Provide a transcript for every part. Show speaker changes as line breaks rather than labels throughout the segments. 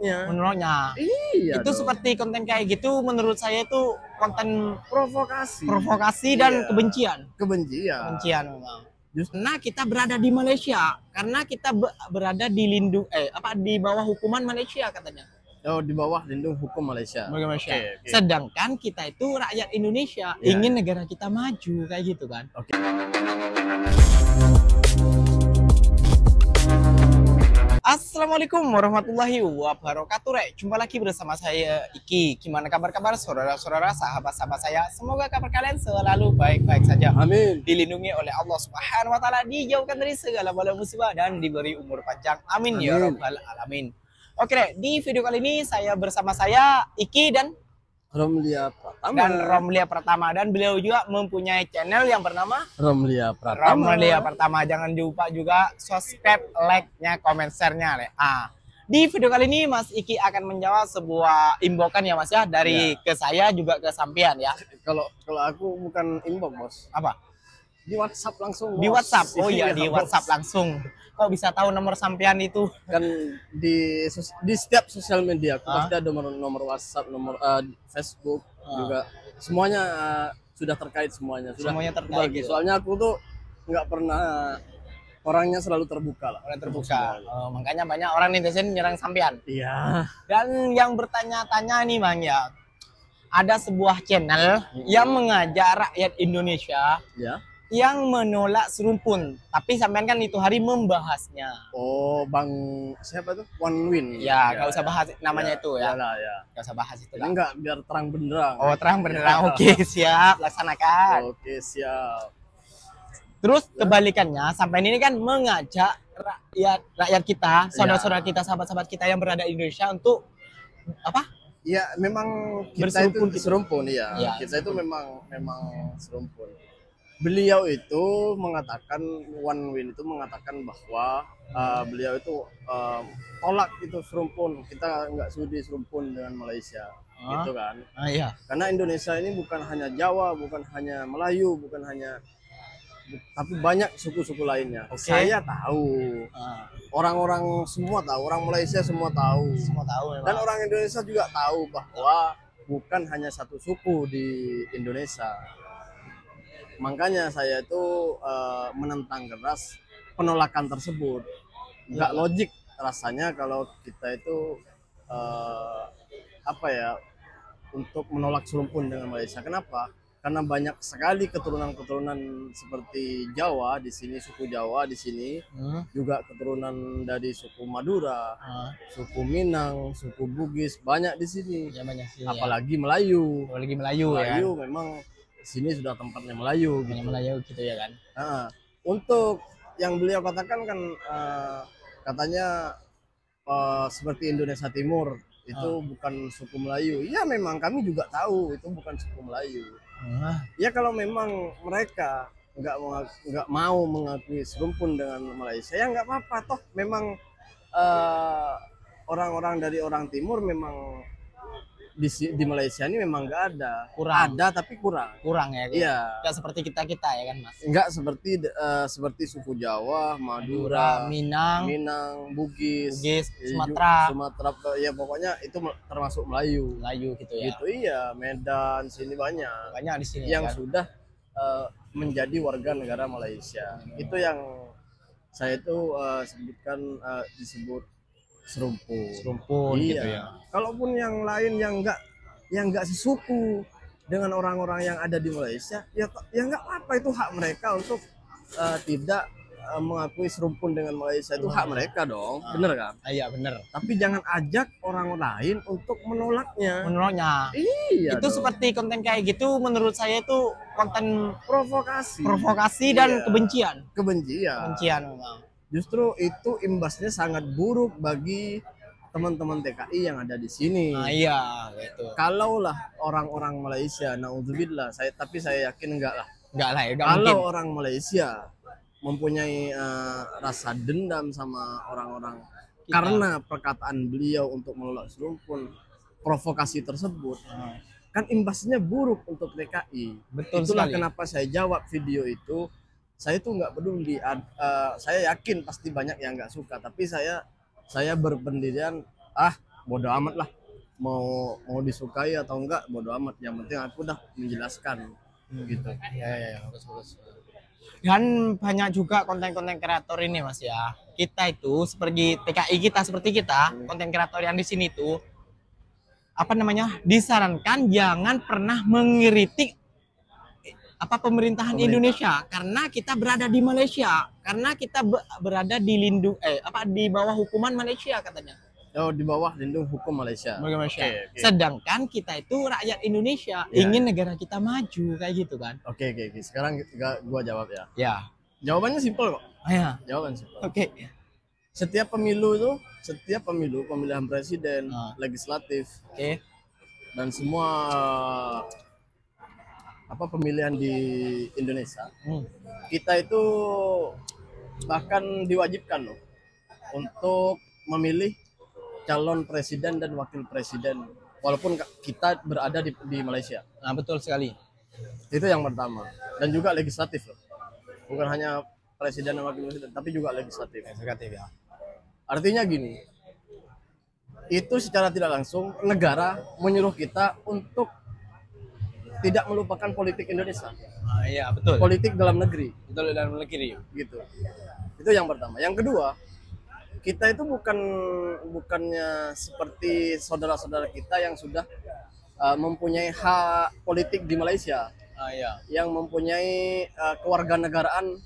menolaknya.
Iya
Itu
dong.
seperti konten kayak gitu menurut saya itu konten
Provokasi.
provokasi dan
Iya.
kebencian.
Kebencian.
Kebencian memang.
Justru
Karena kita berada di Malaysia, karena kita berada di di bawah hukuman Malaysia katanya.
oh, di bawah lindung hukum Malaysia.
Malaysia.
Oke.
Sedangkan kita itu rakyat Indonesia,
Iya,
ingin
iya.
negara kita maju kayak gitu kan.
Oke.
Assalamualaikum warahmatullahi wabarakatuh. Jumpa lagi bersama saya Iki. Gimana kabar-kabar saudara-saudara, sahabat-sahabat saya? Semoga kabar kalian selalu baik-baik saja.
Amin.
Dilindungi oleh Allah Subhanahu wa taala, dijauhkan dari segala bala musibah dan diberi umur panjang. Amin,
Amin.
ya rabbal alamin. Oke deh, di video kali ini saya bersama saya Iki dan
Romlia Pratama.
Dan beliau juga mempunyai channel yang bernama
Romlia Pratama.
Romlia Pratama. Jangan lupa juga subscribe, like-nya, komen, share-nya. Di video kali ini Mas Iki akan menjawab sebuah imbokan ya Mas ya, dari ke saya juga ke sampean ya.
Kalau aku bukan inbox, Bos.
Apa?
Di WhatsApp langsung,
Di
Bos.
WhatsApp. Oh iya, di
Bos.
WhatsApp langsung. Kok bisa tahu nomor sampean itu?
Kan di setiap sosial media aku
Ah.
pasti ada nomor WhatsApp, nomor Facebook juga. Semuanya sudah terkait semuanya.
Semuanya terkait gitu.
Soalnya aku tuh nggak pernah orangnya selalu terbuka lah.
Orang terbuka. Makanya banyak orang netizen nyerang sampean.
Iya.
Dan yang bertanya-tanya nih Bang ya, ada sebuah channel yang mengajak rakyat Indonesia
Ya.
yang menolak serumpun, tapi sampean kan itu hari membahasnya.
Oh, Bang siapa tuh? One Win.
Ya, nggak usah bahas namanya itu ya.
Iyalah, ya.
Nggak usah bahas itu
Ini
lah.
enggak biar terang benderang.
Oh, terang benderang. Oke, siap, laksanakan.
Oke, siap.
Terus kebalikannya, sampean ini kan mengajak rakyat kita, saudara-saudara kita, sahabat-sahabat kita yang berada di Indonesia untuk apa?
Ya, memang kita
Berserumpun
itu
gitu.
serumpun ya.
Ya,
Kita itu memang serumpun. Beliau itu mengatakan, One Win itu mengatakan bahwa beliau itu tolak itu serumpun. Kita nggak sudi serumpun dengan Malaysia, gitu kan?
Iya.
Karena Indonesia ini bukan hanya Jawa, bukan hanya Melayu, tapi banyak suku-suku lainnya.
Oke.
Saya tahu, orang-orang semua tahu, orang Malaysia semua tahu,
Semua tahu memang.
dan orang Indonesia juga tahu bahwa bukan hanya satu suku di Indonesia. Makanya saya itu menentang keras penolakan tersebut. Nggak logik rasanya kalau kita itu untuk menolak serumpun dengan Malaysia. Kenapa? Karena banyak sekali keturunan-keturunan seperti Jawa di sini, suku Jawa di sini, juga keturunan dari suku Madura, suku Minang, suku Bugis, banyak di sini.
Ya, banyak sih.
Apalagi Melayu.
Apalagi Melayu ya.
Melayu memang sini sudah tempatnya Melayu
Banyak
gitu.
Melayu gitu ya kan.
Untuk yang beliau katakan kan katanya seperti Indonesia Timur itu bukan suku Melayu. Ya memang kami juga tahu itu bukan suku Melayu. Ya kalau memang mereka nggak mau mengakui serumpun dengan Malaysia ya nggak apa-apa, toh memang orang-orang dari orang timur memang di Malaysia ini memang nggak ada.
Kurang.
Ada tapi kurang.
Kurang ya.
Iya.
Nggak seperti kita ya kan Mas.
Nggak seperti suku Jawa, Madura,
Minang,
Bugis,
Sumatera,
ya pokoknya itu termasuk Melayu.
Melayu gitu ya.
Gitu iya, Medan sini banyak.
Banyak di sini
Yang
kan?
sudah menjadi warga negara Malaysia. Itu yang saya itu sebutkan disebut serumpun
Iya.
gitu ya. Kalaupun yang lain yang nggak sesuku dengan orang-orang yang ada di Malaysia, ya nggak apa-apa, itu hak mereka untuk tidak mengakui serumpun dengan Malaysia, itu hak mereka dong, bener kan?
Iya bener.
Tapi jangan ajak orang lain untuk menolaknya. Iya.
Itu
dong.
seperti konten kayak gitu menurut saya itu konten
provokasi
dan
Iya.
kebencian.
Kebencian
Memang.
Justru itu imbasnya sangat buruk bagi teman-teman TKI yang ada di sini.
Iya gitu.
Kalaulah orang-orang Malaysia, naudzubillah, tapi saya yakin enggak lah.
Enggak lah ya, enggak
Kalau
mungkin.
orang Malaysia mempunyai rasa dendam sama orang-orang karena perkataan beliau untuk menolak serumpun, provokasi tersebut, kan imbasnya buruk untuk TKI.
Betul
Itulah
sekali.
kenapa saya jawab video itu. Saya tuh nggak peduli. Saya yakin pasti banyak yang nggak suka, tapi saya berpendirian bodo amat lah, mau disukai atau enggak bodo amat, yang penting aku udah menjelaskan gitu.
Ya, bagus. Dan banyak juga konten-konten kreator ini Mas ya. Kita itu seperti TKI kita, seperti kita, konten kreator yang di sini tuh apa namanya? Disarankan jangan pernah mengkritik pemerintahan Indonesia karena kita berada di Malaysia, karena kita berada di di bawah hukuman Malaysia katanya.
Oh, di bawah lindung hukum Malaysia.
Malaysia.
Okay.
Sedangkan kita itu rakyat Indonesia, ingin negara kita maju kayak gitu kan.
Oke. Sekarang gua jawab ya.
Ya.
Jawabannya simpel kok.
Ya.
Jawaban simpel.
Oke.
Setiap pemilu pemilihan presiden, legislatif, dan semua pemilihan di Indonesia, kita itu bahkan diwajibkan loh untuk memilih calon presiden dan wakil presiden walaupun kita berada di Malaysia.
Nah, betul sekali.
Itu yang pertama. Dan juga legislatif loh. Bukan hanya presiden dan wakil presiden, tapi juga legislatif.
Legislatif ya.
Artinya gini, itu secara tidak langsung negara menyuruh kita untuk tidak melupakan politik Indonesia.
Iya, betul.
Politik dalam negeri.
Betul, dalam negeri.
Gitu. Itu yang pertama. Yang kedua, kita itu bukannya seperti saudara-saudara kita yang sudah mempunyai hak politik di Malaysia, yang mempunyai kewarganegaraan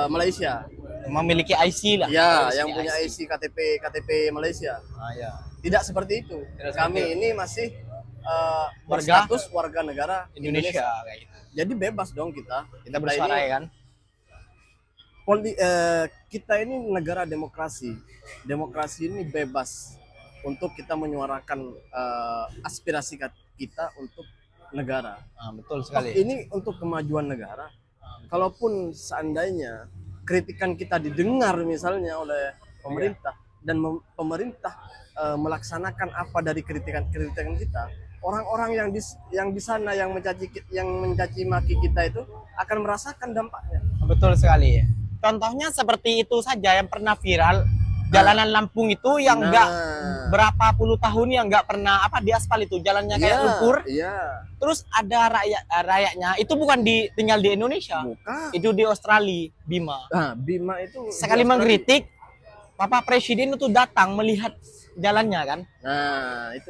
Malaysia,
memiliki IC lah.
Ya, yang punya IC KTP Malaysia. Tidak seperti itu. Kami ini masih berstatus warga negara Indonesia.
Kayak gitu.
Jadi bebas dong kita
bersuara ya kan.
Kita ini negara demokrasi. Demokrasi ini bebas untuk kita menyuarakan aspirasi kita untuk negara.
Betul sekali.
Ini untuk kemajuan negara. Kalaupun seandainya kritikan kita didengar misalnya oleh pemerintah dan pemerintah melaksanakan apa dari kritikan kita, orang-orang yang di sana yang mencaci maki kita itu akan merasakan dampaknya.
Betul sekali. Contohnya seperti itu saja yang pernah viral, jalanan Lampung itu yang enggak berapa puluh tahun yang enggak pernah diaspal itu, jalannya kayak lumpur.
Iya.
Terus ada rakyatnya itu bukan tinggal di Indonesia.
Bukan.
Itu di Australia, Bima.
Nah, Bima itu
sekali mengkritik, Bapak Presiden itu datang melihat jalannya kan.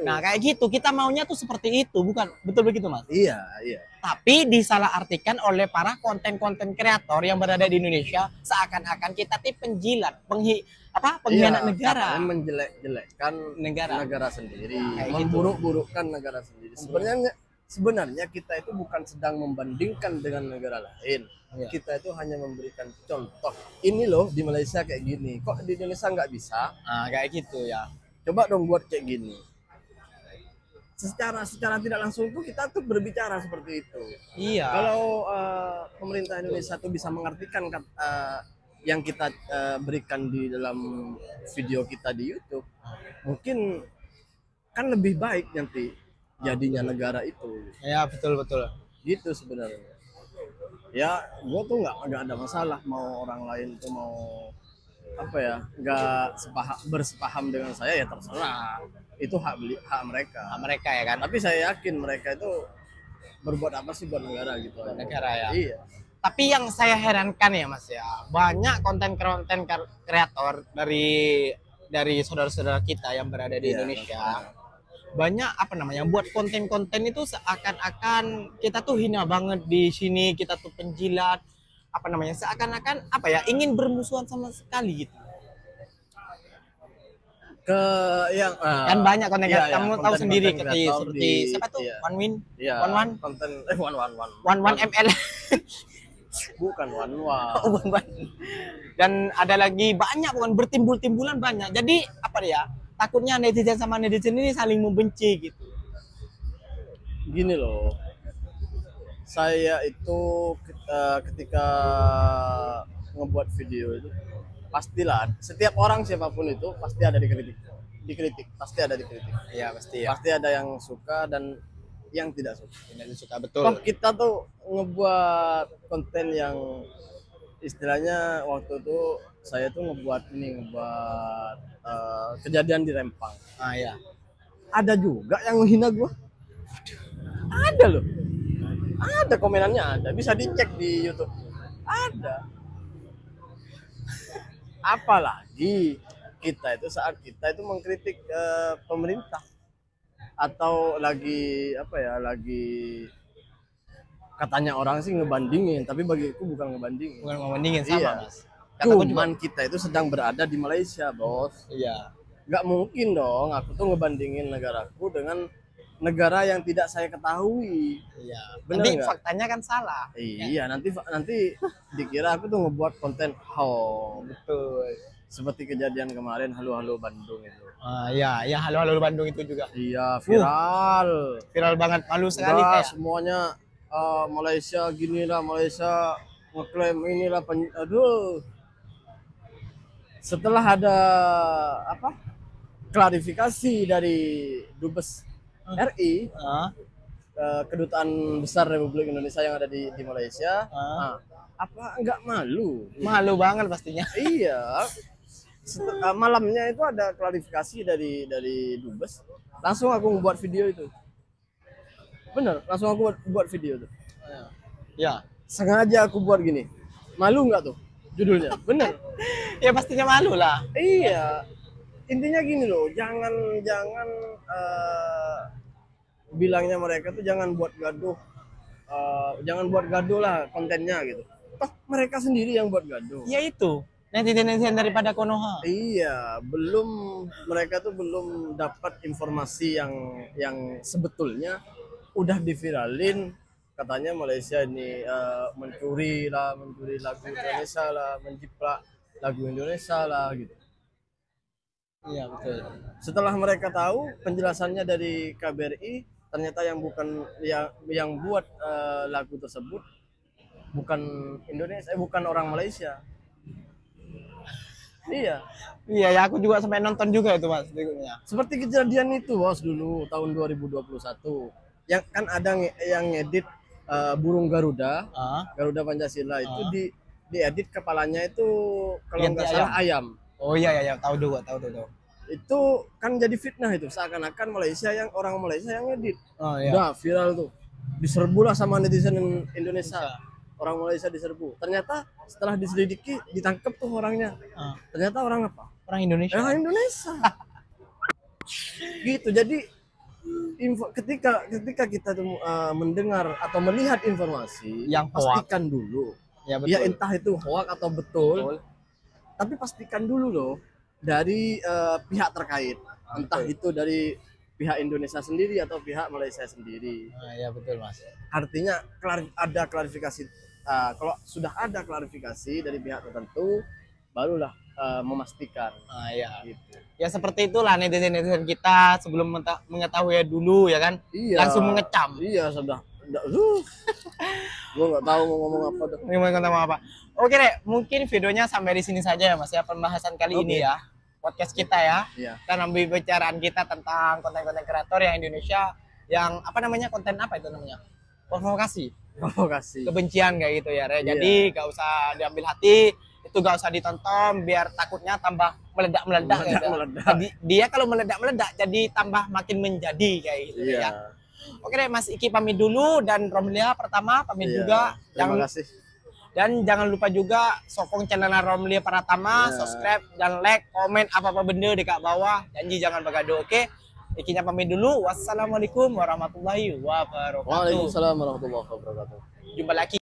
Nah, kayak gitu. Kita maunya tuh seperti itu, bukan betul begitu, Mas?
Iya.
Tapi disalahartikan oleh para konten-konten kreator yang berada di Indonesia seakan-akan kita tuh penjilat, pengkhianat negara.
Menjelek-jelekkan negara sendiri, memburuk-burukkan negara sendiri. Sebenarnya kita itu bukan sedang membandingkan dengan negara lain. Kita itu hanya memberikan contoh. Ini loh di Malaysia kayak gini. Kok di Indonesia nggak bisa?
Kayak gitu ya.
Coba dong buat kayak gini. Secara tidak langsung tuh kita tuh berbicara seperti itu.
Iya.
Kalau pemerintah Indonesia tuh bisa mengartikan yang kita berikan di dalam video kita di YouTube, mungkin kan lebih baik nanti jadinya negara itu.
Ya, betul.
Gitu sebenarnya. Ya, gue tuh nggak ada masalah mau orang lain tuh mau nggak bersepaham dengan saya, ya terserah, itu hak mereka
ya kan.
Tapi saya yakin mereka itu berbuat apa sih buat negara gitu.
Negara ya.
Iya.
Tapi yang saya herankan ya Mas ya, banyak konten kreator dari saudara-saudara kita yang berada di Indonesia, banyak buat konten-konten itu seakan-akan kita tuh hina banget di sini, kita tuh penjilat, seakan-akan ingin bermusuhan sama sekali gitu.
Kan
banyak konten kamu tahu sendiri seperti siapa tuh? One ML.
Bukan One.
Dan ada lagi banyak, bukan bertimbul-timbulan banyak. Jadi takutnya netizen sama netizen ini saling membenci gitu.
Gini loh. Saya itu ketika ngebuat video itu pastilah setiap orang siapapun itu pasti ada dikritik, pasti ada dikritik.
Iya, pasti ya.
Pasti ada yang suka dan yang tidak suka.
Tidak suka, betul.
Kita tuh ngebuat konten yang istilahnya waktu itu saya tuh ngebuat kejadian di Rempang.
Ah ya.
Ada juga yang menghina gua. Ada loh. Ada komenannya ada. Bisa dicek di YouTube. Ada. Apalagi kita itu saat kita itu mengkritik pemerintah atau lagi apa ya, lagi katanya orang sih ngebandingin, tapi bagiku bukan ngebandingin.
Bukan membandingin sama,
Iya.
Mas. Kata gua juga.
Cuman kita itu sedang berada di Malaysia, bos.
Iya.
Nggak mungkin dong aku tuh ngebandingin negaraku dengan negara yang tidak saya ketahui.
Iya.
Bener
Nanti
nggak?
faktanya kan salah.
Iya, nanti dikira aku tuh ngebuat konten
Betul.
seperti kejadian kemarin halo-halo Bandung itu.
Ah iya, ya halo-halo Bandung itu juga.
Iya, viral.
Viral banget, malu sekali
Udah,
kayak.
semuanya Malaysia gini lah, Malaysia ngeklaim inilah aduh. Setelah ada apa? Klarifikasi dari Dubes RI,
Ah,
kedutaan besar Republik Indonesia yang ada di Malaysia.
ah.
Nah, apa nggak malu?
Malu banget pastinya.
Iya. Malamnya itu ada klarifikasi dari Dubes. Langsung aku membuat video itu. Bener, langsung aku buat video itu.
Ya.
Sengaja aku buat gini. Malu nggak tuh judulnya? Bener.
Ya pastinya malu lah.
Iya. Intinya gini loh, jangan bilangnya mereka tuh jangan buat gaduh. Jangan buat gaduh lah kontennya gitu. Toh mereka sendiri yang buat gaduh.
Ya itu. Netizen daripada Konoha.
Iya, mereka tuh belum dapat informasi yang sebetulnya udah diviralin, katanya Malaysia ini mencuri lagu Indonesia lah, menciplak lagu Indonesia lah gitu.
Iya betul.
Setelah mereka tahu penjelasannya dari KBRI, ternyata yang buat lagu tersebut bukan Indonesia, bukan orang Malaysia. Iya.
Iya, ya aku juga sampai nonton juga itu Mas berikutnya.
Seperti kejadian itu bos dulu tahun 2021. Yang kan ada yang ngedit burung Garuda,
Ah,
Garuda Pancasila itu diedit kepalanya itu kalau
Ganti
nggak salah ayam.
oh iya, tahu dulu.
Itu kan jadi fitnah itu, seakan-akan orang Malaysia yang ngedit.
Oh iya.
Udah viral tuh. Diserbulah sama netizen Indonesia. Orang Malaysia diserbu. Ternyata setelah diselidiki ditangkap tuh orangnya.
Ah,
Ternyata orang apa?
orang Indonesia.
Orang Indonesia. Gitu. Jadi ketika kita tuh, mendengar atau melihat informasi,
Yang hoax.
pastikan dulu.
Ya betul.
Ya entah itu hoax atau betul,
Betul.
tapi pastikan dulu loh dari pihak terkait. Entah itu dari pihak Indonesia sendiri atau pihak Malaysia sendiri.
Ah, ya betul Mas.
Artinya ada klarifikasi. Kalau sudah ada klarifikasi dari pihak tertentu, barulah memastikan.
Ah ya.
Gitu.
Ya seperti itulah netizen kita sebelum mengetahui dulu ya kan.
Iya.
Langsung mengecam.
Iya sudah. Gue nggak tahu mau ngomong apa dah.
Ngomong apa. Oke deh, mungkin videonya sampai di sini saja ya Mas ya, pembahasan kali ini ya. Podcast kita ya.
Iya.
Kita ambil bicaraan kita tentang konten-konten kreator yang Indonesia yang apa namanya, konten apa itu namanya? Provokasi,
Provokasi.
kebencian kayak gitu ya. Re.
Iya.
Jadi gak usah diambil hati, itu gak usah ditonton biar takutnya tambah meledak-meledak gitu.
Meledak.
Jadi, dia kalau meledak-meledak jadi tambah makin menjadi kayak gitu
Iya.
ya. Oke deh, Mas Iki pamit dulu dan Romlia pertama pamit
Iya.
juga.
Terima kasih.
Dan jangan lupa juga sokong channel Romlia Pratama,
Iya.
subscribe dan like, komen apa-apa benda dekat bawah. Janji jangan begaduh, oke? Ikinya pamit dulu. Wassalamualaikum warahmatullahi wabarakatuh.
Waalaikumsalam warahmatullahi wabarakatuh.
Jumpa lagi.